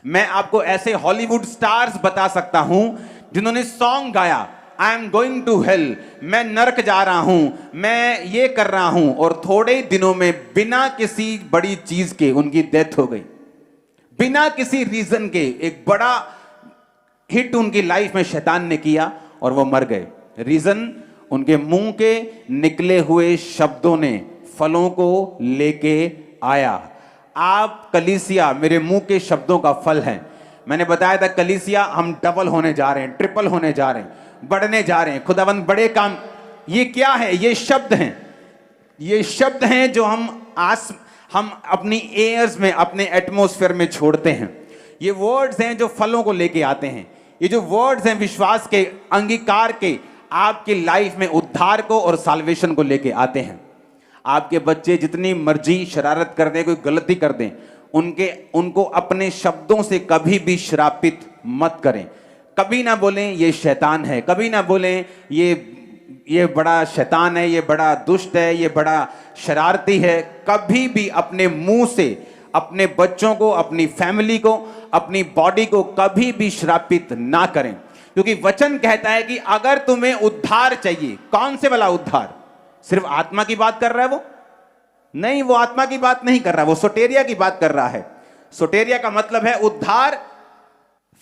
मैं आपको ऐसे हॉलीवुड स्टार्स बता सकता हूं जिन्होंने सॉन्ग गाया, I am going to hell, मैं नरक जा रहा हूं, मैं ये कर रहा हूं, और थोड़े दिनों में बिना किसी बड़ी चीज के उनकी डेथ हो गई। बिना किसी रीजन के एक बड़ा हिट उनकी लाइफ में शैतान ने किया और वो मर गए। रीजन, उनके मुंह के निकले हुए शब्दों ने फलों को लेके आया। आप कलीसिया मेरे मुंह के शब्दों का फल हैं। मैंने बताया था कलीसिया हम डबल होने जा रहे हैं, ट्रिपल होने जा रहे हैं, बढ़ने जा रहे हैं, खुदावंद बड़े काम। ये क्या है? ये शब्द हैं, ये शब्द हैं जो हम अपनी एयर्स में, अपने एटमॉस्फेयर में छोड़ते हैं। ये वर्ड्स हैं जो फलों को लेके आते हैं। ये जो वर्ड्स हैं विश्वास के, अंगीकार के, आपकी लाइफ में उद्धार को और साल्वेशन को लेके आते हैं। आपके बच्चे जितनी मर्जी शरारत कर दें, कोई गलती कर दें, उनको अपने शब्दों से कभी भी श्रापित मत करें। कभी ना बोलें ये शैतान है, कभी ना बोलें ये बड़ा शैतान है, ये बड़ा दुष्ट है, ये बड़ा शरारती है। कभी भी अपने मुंह से अपने बच्चों को, अपनी फैमिली को, अपनी बॉडी को कभी भी श्रापित ना करें, क्योंकि वचन कहता है कि अगर तुम्हें उद्धार चाहिए, कौन से वाला उद्धार? सिर्फ आत्मा की बात कर रहा है वो? नहीं, वो आत्मा की बात नहीं कर रहा, वो सोटेरिया की बात कर रहा है। सोटेरिया का मतलब है उद्धार,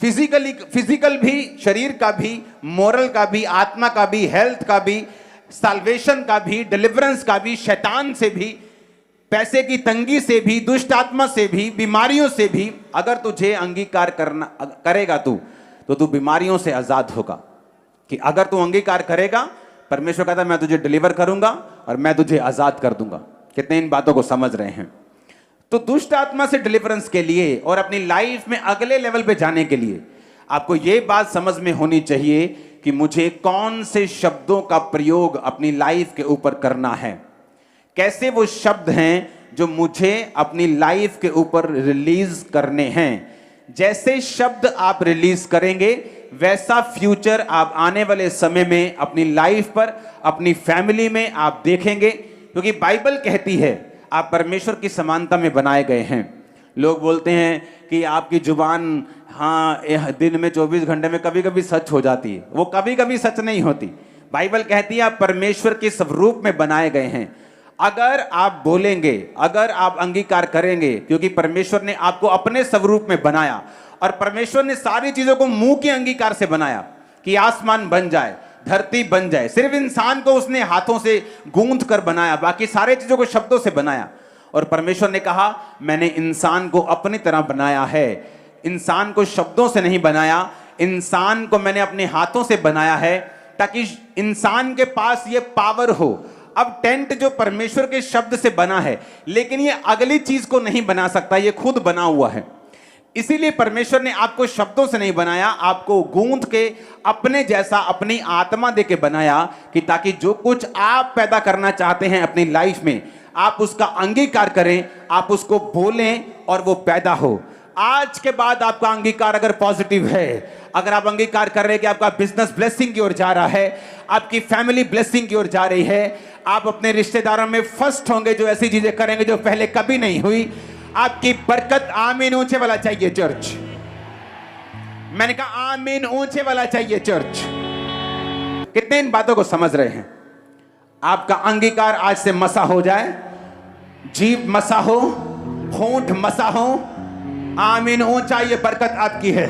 फिजिकल भी, शरीर का भी, मोरल का भी, आत्मा का भी, हेल्थ का भी, साल्वेशन का भी, डिलीवरेंस का भी, शैतान से भी, पैसे की तंगी से भी, दुष्ट आत्मा से भी, बीमारियों से भी। अगर तुझे अंगीकार करेगा तो तू बीमारियों से आजाद होगा। कि अगर तू अंगीकार करेगा, परमेश्वर कहता है मैं तुझे डिलीवर करूंगा और मैं तुझे आजाद कर दूंगा। कितने इन बातों को समझ रहे हैं? तो दुष्ट आत्मा से डिलीवरेंस के लिए और अपनी लाइफ में अगले लेवल पे जाने के लिए आपको यह बात समझ में होनी चाहिए कि मुझे कौन से शब्दों का प्रयोग अपनी लाइफ के ऊपर करना है। कैसे वो शब्द हैं जो मुझे अपनी लाइफ के ऊपर रिलीज करने हैं। जैसे शब्द आप रिलीज करेंगे वैसा फ्यूचर आप आने वाले समय में अपनी लाइफ पर, अपनी फैमिली में आप देखेंगे, क्योंकि बाइबल कहती है आप परमेश्वर की समानता में बनाए गए हैं। लोग बोलते हैं कि आपकी जुबान दिन में 24 घंटे में कभी कभी सच हो जाती है। वो कभी कभी सच नहीं होती। बाइबल कहती है आप परमेश्वर के स्वरूप में बनाए गए हैं। अगर आप बोलेंगे, अगर आप अंगीकार करेंगे, क्योंकि परमेश्वर ने आपको अपने स्वरूप में बनाया और परमेश्वर ने सारी चीजों को मुंह के अंगीकार से बनाया कि आसमान बन जाए, धरती बन जाए। सिर्फ इंसान को उसने हाथों से गूंथ कर बनाया, बाकी सारे चीजों को शब्दों से बनाया। और परमेश्वर ने कहा मैंने इंसान को अपनी तरह बनाया है। इंसान को शब्दों से नहीं बनाया, इंसान को मैंने अपने हाथों से बनाया है ताकि इंसान के पास ये पावर हो। अब टेंट जो परमेश्वर के शब्द से बना है, लेकिन ये अगली चीज को नहीं बना सकता, ये खुद बना हुआ है। इसीलिए परमेश्वर ने आपको शब्दों से नहीं बनाया, आपको गूंथ के अपने जैसा, अपनी आत्मा दे के बनाया कि ताकि जो कुछ आप पैदा करना चाहते हैं अपनी लाइफ में, आप उसका अंगीकार करें, आप उसको बोलें और वो पैदा हो। आज के बाद आपका अंगीकार अगर पॉजिटिव है, अगर आप अंगीकार कर रहे हैं कि आपका बिजनेस ब्लेसिंग की ओर जा रहा है, आपकी फैमिली ब्लेसिंग की ओर जा रही है, आप अपने रिश्तेदारों में फर्स्ट होंगे, जो ऐसी चीजें करेंगे जो पहले कभी नहीं हुई, आपकी बरकत, आमीन ऊंचे वाला चाहिए चर्च। मैंने कहा आमीन ऊंचे वाला चाहिए चर्च। कितने इन बातों को समझ रहे हैं? आपका अंगीकार आज से मसा हो जाए, जीभ मसा हो, होंठ मसा हो। आमीन ऊंचा, ये बरकत आपकी है।